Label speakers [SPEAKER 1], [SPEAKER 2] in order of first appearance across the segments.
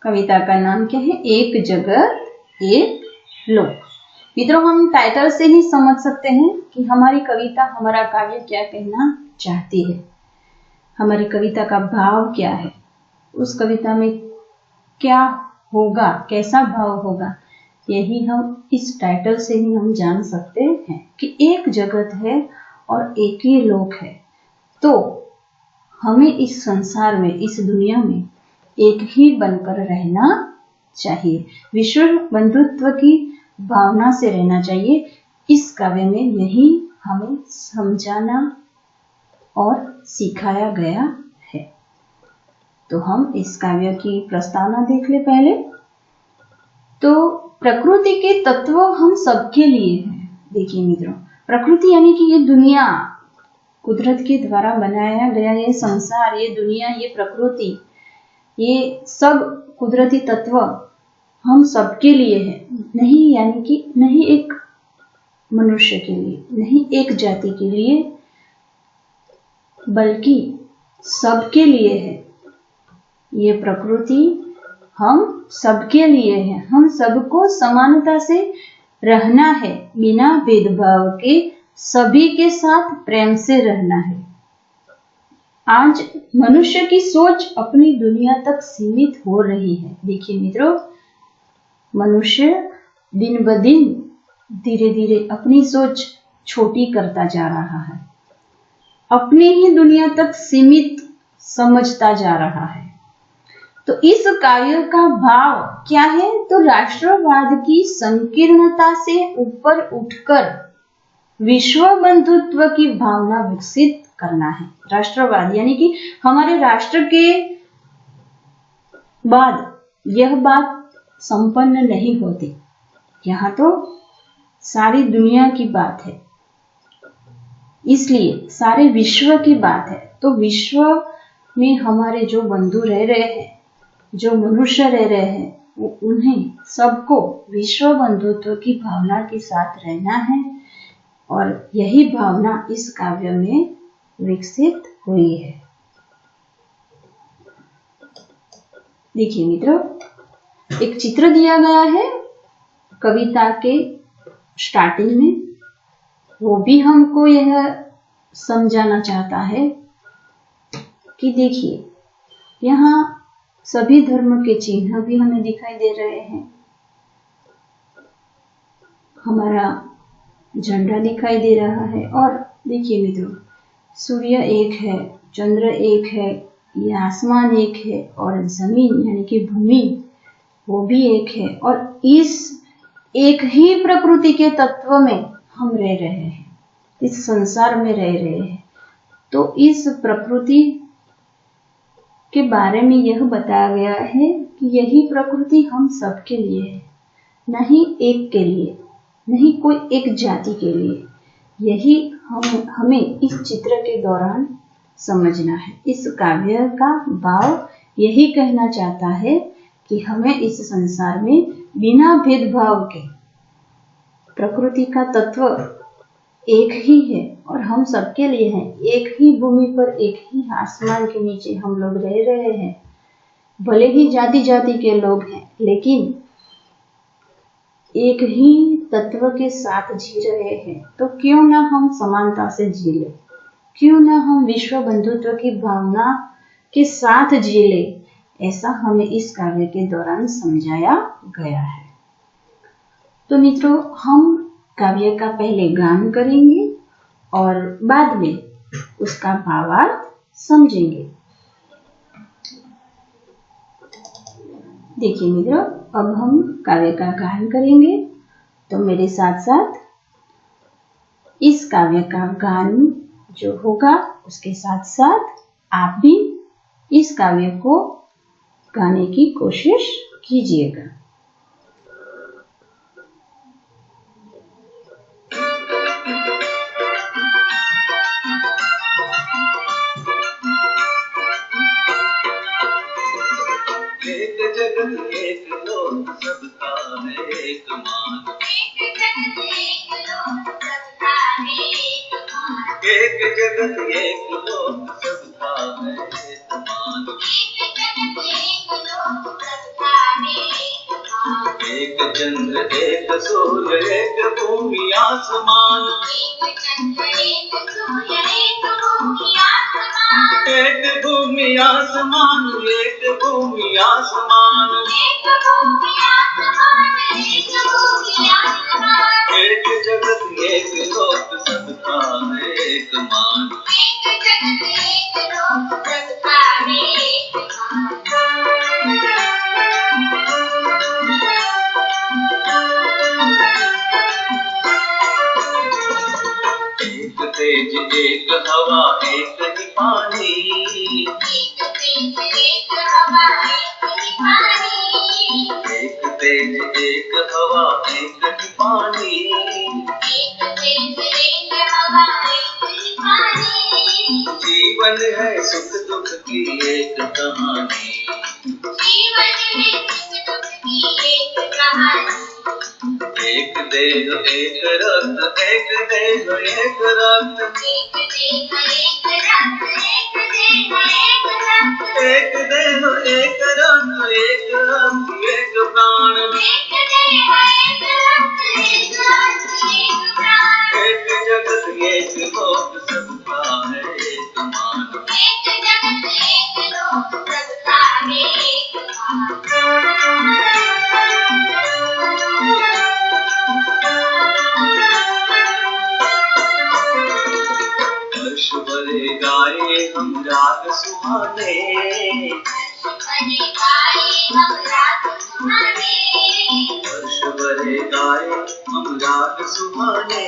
[SPEAKER 1] कविता का नाम क्या है? एक जगत एक लोक। मित्रों, हम टाइटल से ही समझ सकते हैं कि हमारी कविता, हमारा काव्य क्या कहना चाहती है, हमारी कविता का भाव क्या है, उस कविता में क्या होगा, कैसा भाव होगा, यही हम इस टाइटल से ही हम जान सकते हैं कि एक जगत है और एक ही लोक है। तो हमें इस संसार में, इस दुनिया में एक ही बनकर रहना चाहिए, विश्व बंधुत्व की भावना से रहना चाहिए। इस काव्य में यही हमें समझाना और सिखाया गया है। तो हम इस काव्य की प्रस्तावना देख ले पहले। तो प्रकृति के तत्व हम सबके लिए हैं। देखिए मित्रों, प्रकृति यानी कि ये दुनिया, कुदरत के द्वारा बनाया गया ये संसार, ये दुनिया, ये प्रकृति, ये सब कुदरती तत्व हम सबके लिए है। नहीं यानी कि नहीं एक मनुष्य के लिए, नहीं एक जाति के लिए, बल्कि सबके लिए है। ये प्रकृति हम सबके लिए है। हम सबको समानता से रहना है, बिना भेदभाव के सभी के साथ प्रेम से रहना है। आज मनुष्य की सोच अपनी दुनिया तक सीमित हो रही है। देखिए मित्रों, मनुष्य दिन ब दिन धीरे धीरे अपनी सोच छोटी करता जा रहा है, अपनी ही दुनिया तक सीमित समझता जा रहा है। तो इस काव्य का भाव क्या है? तो राष्ट्रवाद की संकीर्णता से ऊपर उठकर विश्व बंधुत्व की भावना विकसित करना है। राष्ट्रवाद यानी कि हमारे राष्ट्र के बाद यह बात संपन्न नहीं होती। यहाँ तो सारी दुनिया की बात है, इसलिए सारे विश्व की बात है। तो विश्व में हमारे जो बंधु रह रहे हैं, जो मनुष्य रह रहे हैं, वो उन्हें सबको विश्व बंधुत्व की भावना के साथ रहना है और यही भावना इस काव्य में विकसित हुई है। देखिए मित्रों, एक चित्र दिया गया है कविता के स्टार्टिंग में, वो भी हमको यह समझाना चाहता है कि देखिए, यहाँ सभी धर्म के चिन्ह भी हमें दिखाई दे रहे हैं। हमारा झंडा दिखाई दे रहा है और देखिए मित्रों, सूर्य एक है, चंद्र एक है, ये आसमान एक है और जमीन यानी कि भूमि वो भी एक है। और इस एक ही प्रकृति के तत्व में हम रह रहे हैं, इस संसार में रह रहे हैं। तो इस प्रकृति के बारे में यह बताया गया है कि यही प्रकृति हम सबके लिए है, नहीं एक के लिए, नहीं कोई एक जाति के लिए। यही हमें इस चित्र के दौरान समझना है। इस काव्य का भाव यही कहना चाहता है कि हमें इस संसार में बिना भेदभाव के, प्रकृति का तत्व एक ही है और हम सबके लिए है। एक ही भूमि पर, एक ही आसमान के नीचे हम लोग रह रहे हैं। भले ही जाति जाति के लोग हैं, लेकिन एक ही तत्व के साथ जी रहे हैं। तो क्यों ना हम समानता से जी ले, क्यों ना हम विश्व बंधुत्व की भावना के साथ जी ले, ऐसा हमें इस काव्य के दौरान समझाया गया है। तो मित्रों, हम काव्य का पहले गान करेंगे और बाद में उसका भावार्थ समझेंगे। देखिए मित्रों, अब हम काव्य का गान करेंगे, तो मेरे साथ साथ इस काव्य का गान जो होगा उसके साथ साथ आप भी इस काव्य को गाने की कोशिश कीजिएगा।
[SPEAKER 2] एक जगत एक लोक सबका है एक मान, एक जगत एक लोक सबका है एक मान, एक जगत एक लोक सबका है एक मान, एक एक चंद्र एक सूर्य एक भूमि आसमान, एक भूमि आसमान, एक भूमि आसमान, एक जगत एक लोक सबका है एक मान। एक तेज एक हवा एक ही पानी, एक तेज एक हवा एक ही पानी, जीवन है सुख दुख की एक कहानी, एक देह एक रक्त एक देह एक रक्त, एक देह एक रक्त एक रक्त एक प्राण, एक जगत एक लोक सबका है एक मान। हर्ष भरे गाए हम राग सुहाने, हर्ष भरे गाए हम राग सुहाने,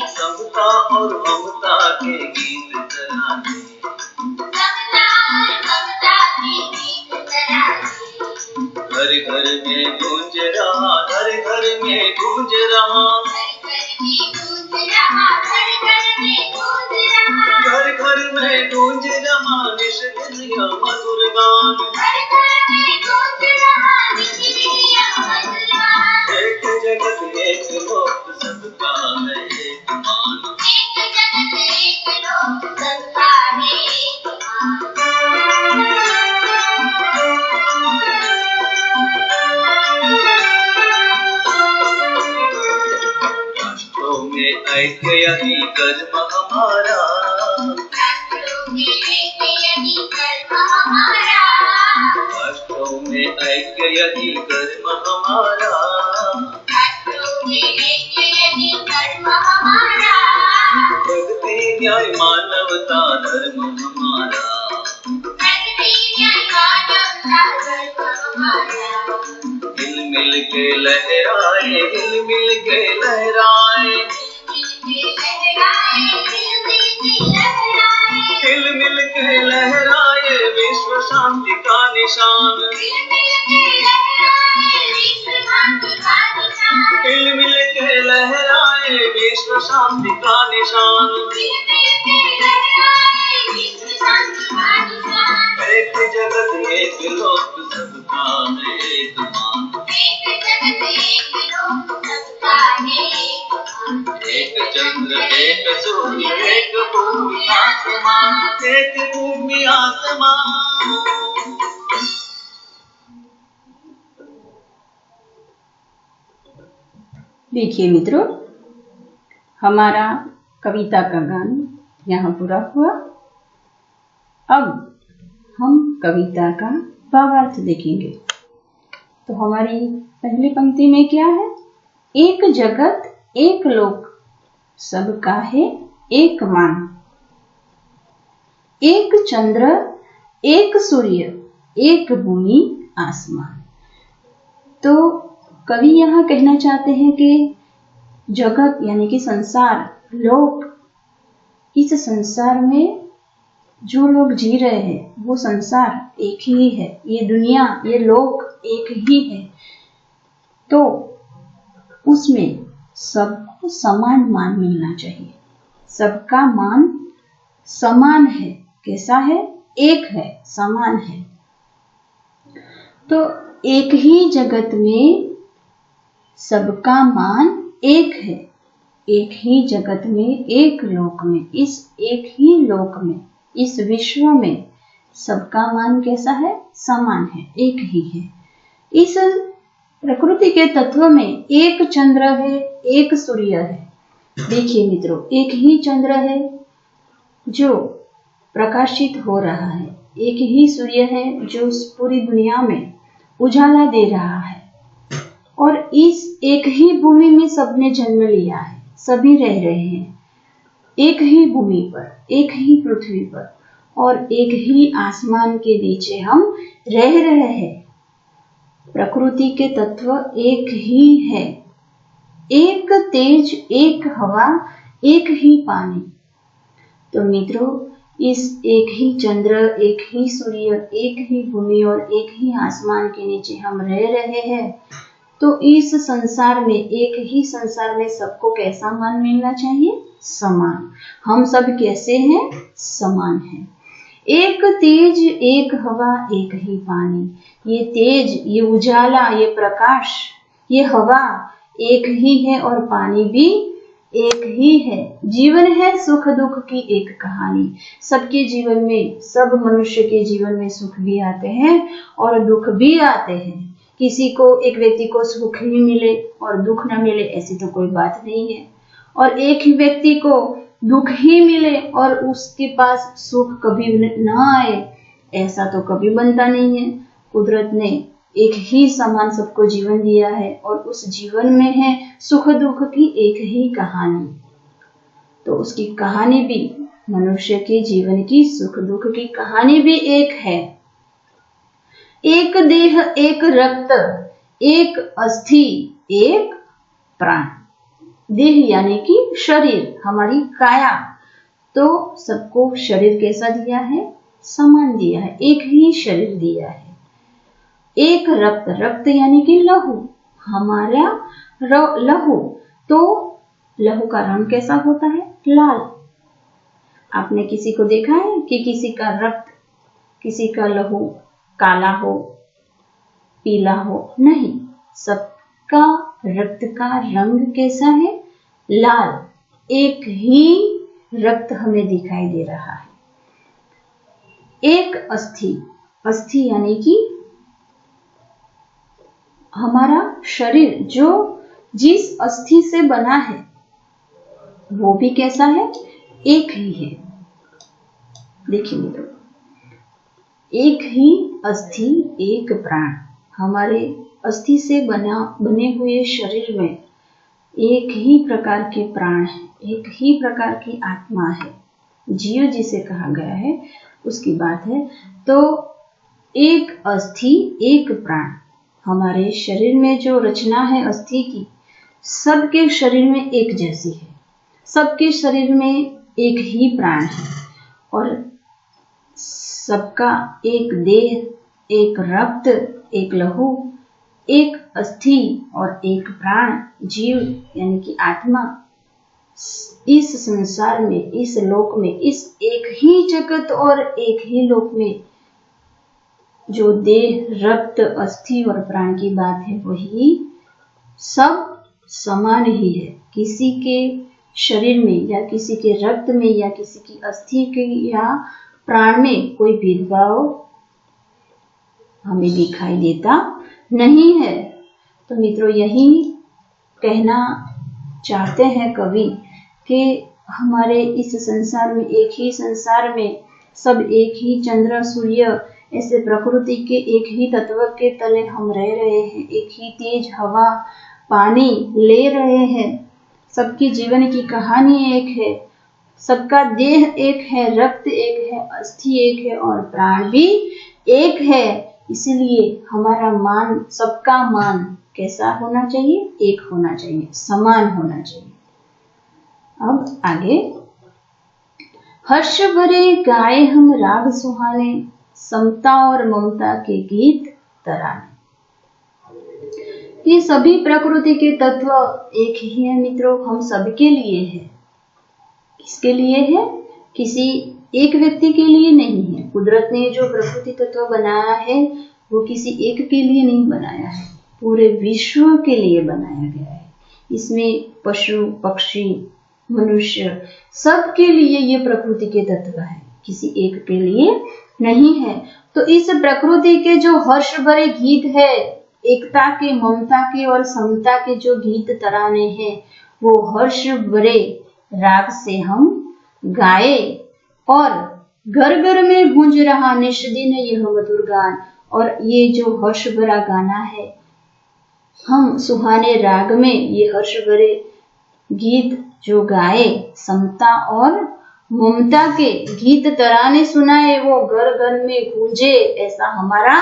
[SPEAKER 2] समता और ममता के गीत तराने, घर घर में गूंज रहा, घर घर में गूंज रहा, घर घर में गूंज रहा निश दिन या मधुर गान। एक जगत एक लोक सबका है एक मान। राष्ट्रों में ऐक्य यही कर्म हमारा, राष्ट्रों में ऐक्य यही कर्म हमारा, प्रगति न्याय मानवता धर्म हमारा, हिल मिल के लहराए, हिल मिल के लहराए, हिल मिल के लहराए विश्व शांति का निशान, हिल मिल के लहराए विश्व शांति का निशान। एक जगत एक लोक सबका है एक मान। एक चंद्र एक सूर्य एक भूमि आसमान, एक भूमि आसमान।
[SPEAKER 1] देखिए मित्रों, हमारा कविता का गान यहाँ पूरा हुआ। अब हम कविता का भावार्थ देखेंगे। तो हमारी पहली पंक्ति में क्या है? एक जगत एक लोक सबका है एक मान, एक चंद्र एक सूर्य एक भूमि आसमान। तो कवि यहाँ कहना चाहते हैं कि जगत यानी कि संसार, लोक, इस संसार में जो लोग जी रहे हैं वो संसार एक ही है, ये दुनिया, ये लोक एक ही है। तो उसमें सबको समान मान मिलना चाहिए। सबका मान समान है। कैसा है? एक है, समान है। तो एक ही जगत में सबका मान एक है, एक ही जगत में, एक लोक में, इस एक ही लोक में, इस विश्व में सबका मान कैसा है? समान है, एक ही है। इस प्रकृति के तत्व में एक चंद्र है, एक सूर्य है। देखिए मित्रों, एक ही चंद्र है जो प्रकाशित हो रहा है, एक ही सूर्य है जो पूरी दुनिया में उजाला दे रहा है, और इस एक ही भूमि में सबने जन्म लिया है, सभी रह रहे हैं एक ही भूमि पर, एक ही पृथ्वी पर, और एक ही आसमान के नीचे हम रह रहे हैं। प्रकृति के तत्व एक ही है, एक तेज, एक हवा, एक ही पानी। तो मित्रों, इस एक ही चंद्र, एक ही सूर्य, एक ही भूमि और एक ही आसमान के नीचे हम रह रहे हैं। तो इस संसार में, एक ही संसार में सबको कैसा मान मिलना चाहिए? समान। हम सब कैसे हैं? समान हैं। एक तेज, एक हवा, एक ही पानी। ये तेज, ये उजाला, ये प्रकाश, ये हवा एक ही है और पानी भी एक ही है। जीवन है सुख दुख की एक कहानी। सबके जीवन में, सब मनुष्य के जीवन में सुख भी आते हैं और दुख भी आते हैं। किसी को, एक व्यक्ति को सुख ही मिले और दुख न मिले, ऐसी तो कोई बात नहीं है। और एक ही व्यक्ति को दुख ही मिले और उसके पास सुख कभी न आए, ऐसा तो कभी बनता नहीं है। कुदरत ने एक ही समान सबको जीवन दिया है और उस जीवन में है सुख दुख की एक ही कहानी। तो उसकी कहानी भी, मनुष्य के जीवन की सुख दुख की कहानी भी एक है। एक देह, एक रक्त, एक अस्थि, एक प्राण। देह यानी कि शरीर, हमारी काया। तो सबको शरीर कैसा दिया है? समान दिया है, एक ही शरीर दिया है। एक रक्त, रक्त यानी कि लहू, हमारा लहू। तो लहू का रंग कैसा होता है? लाल। आपने किसी को देखा है कि किसी का रक्त, किसी का लहू काला हो, पीला हो? नहीं, सबका रक्त का रंग कैसा है? लाल। एक ही रक्त हमें दिखाई दे रहा है। एक अस्थि, अस्थि यानी कि हमारा शरीर, जो जिस अस्थि से बना है वो भी कैसा है? एक ही है। देखिए मित्रों, एक ही अस्थि, एक प्राण। हमारे अस्थि से बने हुए शरीर में एक ही प्रकार के प्राण है, एक ही प्रकार की आत्मा है, जीव जिसे कहा गया है उसकी बात है। तो एक अस्थि, एक प्राण। हमारे शरीर में जो रचना है अस्थि की, सबके शरीर में एक जैसी है, सबके शरीर में एक ही प्राण है और सबका एक देह, एक रक्त, एक लहू, एक अस्थि और एक प्राण, जीव यानी कि आत्मा। इस संसार में, इस लोक में, इस एक ही जगत और एक ही लोक में जो देह, रक्त, अस्थि और प्राण की बात है, वही सब समान ही है। किसी के शरीर में या किसी के रक्त में या किसी की अस्थि के या प्राण में कोई भेदभाव हमें दिखाई देता नहीं है। तो मित्रों, यही कहना चाहते हैं कवि कि हमारे इस संसार में, एक ही संसार में सब एक ही चंद्र सूर्य, ऐसे प्रकृति के एक ही तत्व के तले हम रह रहे हैं, एक ही तेज हवा पानी ले रहे हैं। सबकी जीवन की कहानी एक है, सबका देह एक है, रक्त एक है, अस्थि एक है और प्राण भी एक है। इसलिए हमारा मान, सबका मान कैसा होना चाहिए? एक होना चाहिए, समान होना चाहिए। अब आगे, हर्ष भरे गाए हम राग सुहाने, समता और ममता के गीत तराने। ये सभी प्रकृति के तत्व एक ही है मित्रों, हम सबके लिए है। किसके लिए है? किसी एक व्यक्ति के लिए नहीं है। कुदरत ने जो प्रकृति तत्व बनाया है वो किसी एक के लिए नहीं बनाया है, पूरे विश्व के लिए बनाया गया है। इसमें पशु पक्षी मनुष्य सबके लिए ये प्रकृति के तत्व है, किसी एक के लिए नहीं है। तो इस प्रकृति के जो हर्ष भरे गीत है, एकता के, ममता के और समता के जो गीत तराने हैं, वो हर्ष भरे राग से हम गाए और घर घर में गूंज रहा निष्दिन यह मधुर गान। और ये जो हर्ष भरा गाना है, हम सुहाने राग में ये हर्ष भरे गीत जो गाए, समता और ममता के गीत तराने सुनाए, वो घर घर में गूंजे, ऐसा हमारा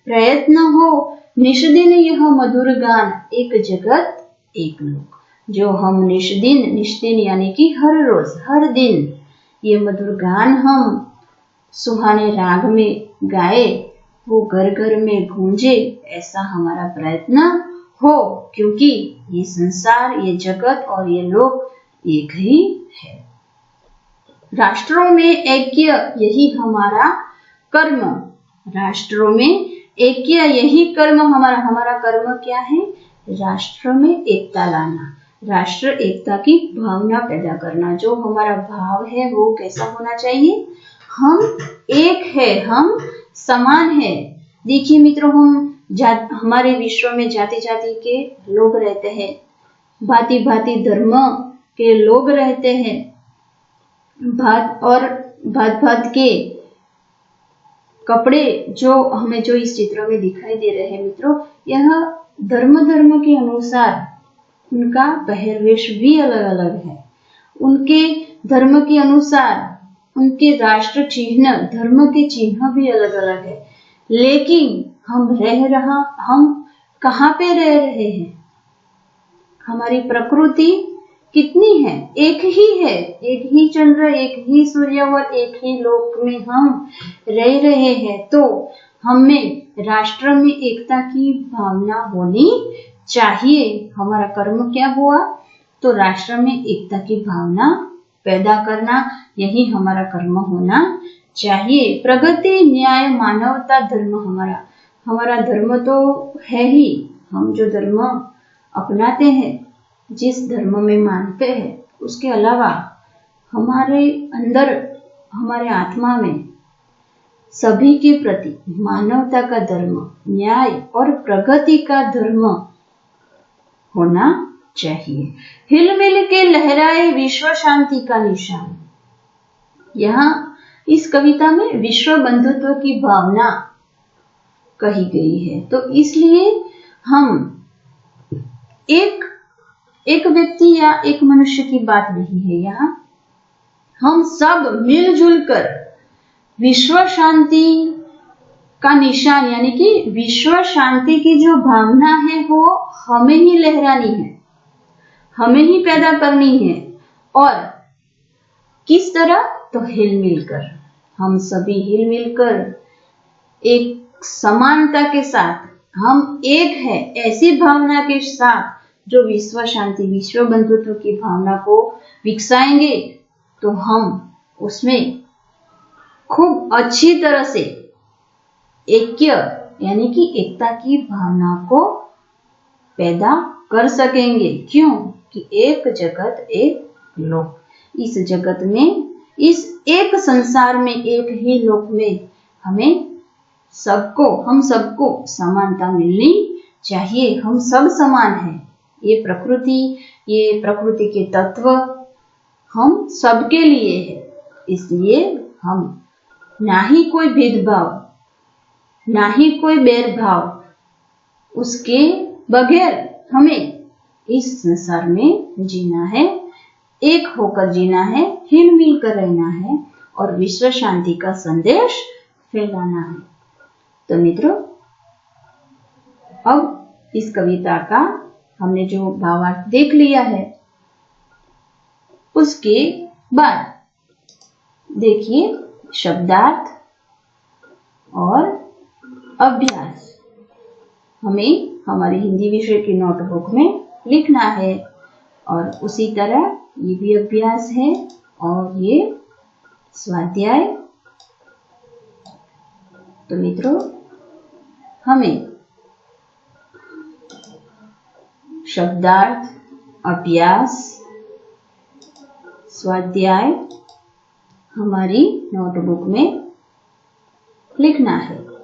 [SPEAKER 1] प्रयत्न हो। निष्दिन यह मधुर गान, एक जगत एक लोक। जो हम निष्दिन यानी कि हर रोज हर दिन ये मधुर गान हम सुहाने राग में गाए, वो घर घर में गूंजे, ऐसा हमारा प्रयत्न हो, क्योंकि ये संसार, ये जगत और ये लोक एक ही है। राष्ट्रों में ऐक्य यही हमारा कर्म, राष्ट्रों में ऐक्य यही कर्म हमारा कर्म क्या है? राष्ट्र में एकता लाना, राष्ट्र एकता की भावना पैदा करना। जो हमारा भाव है वो कैसा होना चाहिए? हम एक है, हम समान है। देखिए मित्रों, हमारे विश्व में जाति जाति के लोग रहते हैं, भांति भांति धर्म के लोग रहते हैं, भात भात के कपड़े जो हमें जो इस चित्र में दिखाई दे रहे हैं मित्रों, यह धर्म के अनुसार उनका पहरवेश भी अलग अलग है। उनके धर्म के अनुसार उनके राष्ट्र चिन्ह, धर्म के चिन्ह भी अलग अलग है। लेकिन हम कहाँ पे रह रहे हैं? हमारी प्रकृति कितनी है? एक ही है, एक ही चंद्र, एक ही सूर्य और एक ही लोक में हम रह रहे हैं। तो हमें राष्ट्र में एकता की भावना होनी चाहिए। हमारा कर्म क्या हुआ? तो राष्ट्र में एकता की भावना पैदा करना, यही हमारा कर्म होना चाहिए। प्रगति, न्याय, मानवता धर्म हमारा धर्म तो है ही। हम जो धर्म अपनाते हैं, जिस धर्म में मानते हैं, उसके अलावा हमारे अंदर, हमारे आत्मा में सभी के प्रति मानवता का धर्म, न्याय और प्रगति का धर्म होना चाहिए। हिल मिल के लहराए विश्व शांति का निशान। यहाँ इस कविता में विश्व बंधुत्व की भावना कही गई है। तो इसलिए हम एक व्यक्ति या एक मनुष्य की बात नहीं है, यहाँ हम सब मिलजुल कर विश्व शांति का निशान, यानी कि विश्व शांति की जो भावना है वो हमें ही लहरानी है, हमें ही पैदा करनी है। और किस तरह? तो हिल मिलकर, हम सभी हिल मिलकर एक समानता के साथ, हम एक है ऐसी भावना के साथ जो विश्व शांति, विश्व बंधुत्व की भावना को विकसाएंगे, तो हम उसमें खूब अच्छी तरह से ऐक्य यानी कि एकता की भावना को पैदा कर सकेंगे। क्यों? कि एक जगत एक लोक। इस जगत में, इस एक संसार में, एक ही लोक में हम सबको समानता मिलनी चाहिए। हम सब समान हैं। ये प्रकृति के तत्व हम सबके लिए है। इसलिए हम ना ही कोई भेदभाव, ना ही कोई बैरभाव, उसके बगैर हमें इस संसार में जीना है, एक होकर जीना है, हिल मिल कर रहना है और विश्व शांति का संदेश फैलाना है। तो मित्रों, अब इस कविता का हमने जो भावार्थ देख लिया है, उसके बाद देखिए शब्दार्थ और अभ्यास हमें हमारी हिंदी विषय की नोटबुक में लिखना है। और उसी तरह ये भी अभ्यास है और ये स्वाध्याय। तो मित्रों, हमें शब्दार्थ अभ्यास स्वाध्याय हमारी नोटबुक में लिखना है।